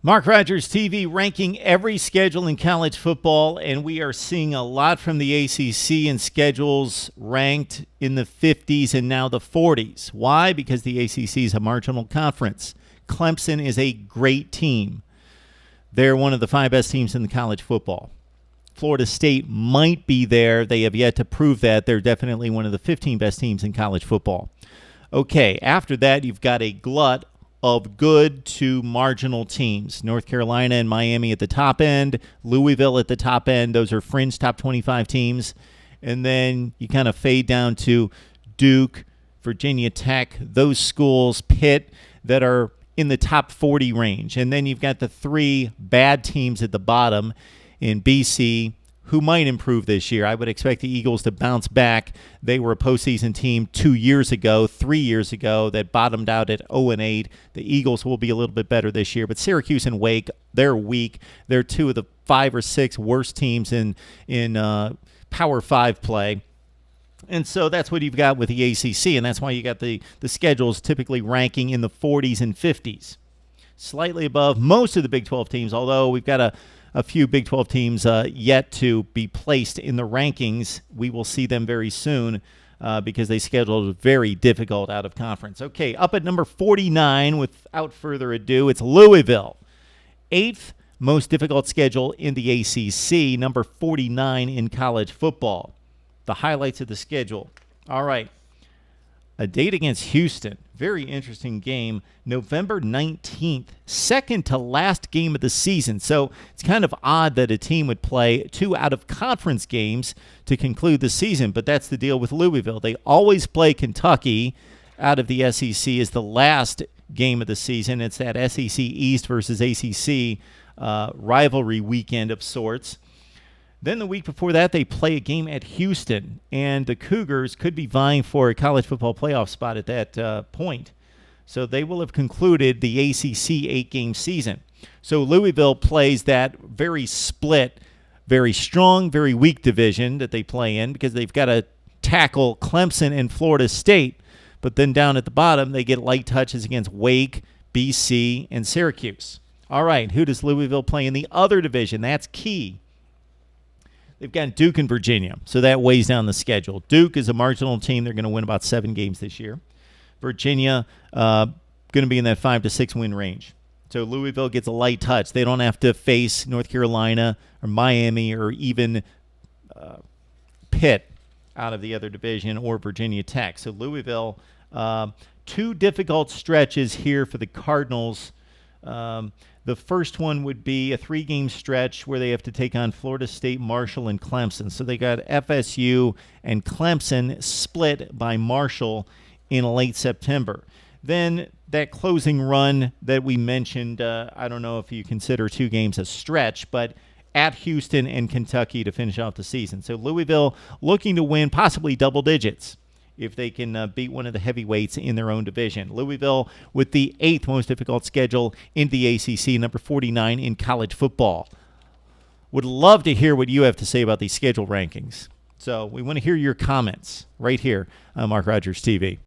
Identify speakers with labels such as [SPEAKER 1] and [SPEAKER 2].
[SPEAKER 1] Mark Rogers TV ranking every schedule in college football, and we are seeing a lot from the ACC and schedules ranked in the 50s and now the 40s. Why? Because the ACC is a marginal conference. Clemson is a great team. They're one of the 5 best teams in the college football. Florida State might be there. They have yet to prove that. They're definitely one of the 15 best teams in college football. Okay, after that, you've got a glut of good to marginal teams. North Carolina and Miami at the top end, Louisville at the top end. Those are fringe top 25 teams. And then you kind of fade down to Duke, Virginia Tech, those schools, Pitt, that are in the top 40 range. And then you've got the 3 bad teams at the bottom in BC, who might improve this year. I would expect the Eagles to bounce back. They were a postseason team 3 years ago, that bottomed out at 0-8. The Eagles will be a little bit better this year, but Syracuse and Wake, they're weak. They're 2 of the 5 or 6 worst teams in Power 5 play. And so that's what you've got with the ACC, and that's why you got the schedules typically ranking in the 40s and 50s. Slightly above most of the Big 12 teams, although we've got a few Big 12 teams yet to be placed in the rankings. We will see them very soon because they scheduled very difficult out of conference. Okay, up at number 49, without further ado, it's Louisville. 8th most difficult schedule in the ACC, number 49 in college football. The highlights of the schedule. All right. A date against Houston. Very interesting game. November 19th. Second to last game of the season. So it's kind of odd that a team would play 2 out-of-conference games to conclude the season, but that's the deal with Louisville. They always play Kentucky out of the SEC as the last game of the season. It's that SEC East versus ACC rivalry weekend of sorts. Then the week before that, they play a game at Houston, and the Cougars could be vying for a college football playoff spot at that point. So they will have concluded the ACC 8-game season. So Louisville plays that very split, very strong, very weak division that they play in because they've got to tackle Clemson and Florida State. But then down at the bottom, they get light touches against Wake, BC, and Syracuse. All right, who does Louisville play in the other division? That's key. They've got Duke and Virginia, so that weighs down the schedule. Duke is a marginal team. They're going to win about 7 games this year. Virginia going to be in that 5 to 6 win range. So Louisville gets a light touch. They don't have to face North Carolina or Miami or even Pitt out of the other division or Virginia Tech. So Louisville, 2 difficult stretches here for the Cardinals. The first one would be a 3-game stretch where they have to take on Florida State, Marshall, and Clemson. So they got FSU and Clemson split by Marshall in late September. Then that closing run that we mentioned, I don't know if you consider 2 games a stretch, but at Houston and Kentucky to finish off the season. So Louisville looking to win possibly double digits if they can beat one of the heavyweights in their own division. Louisville with the 8th most difficult schedule in the ACC, number 49 in college football. Would love to hear what you have to say about these schedule rankings. So we want to hear your comments right here on Mark Rogers TV.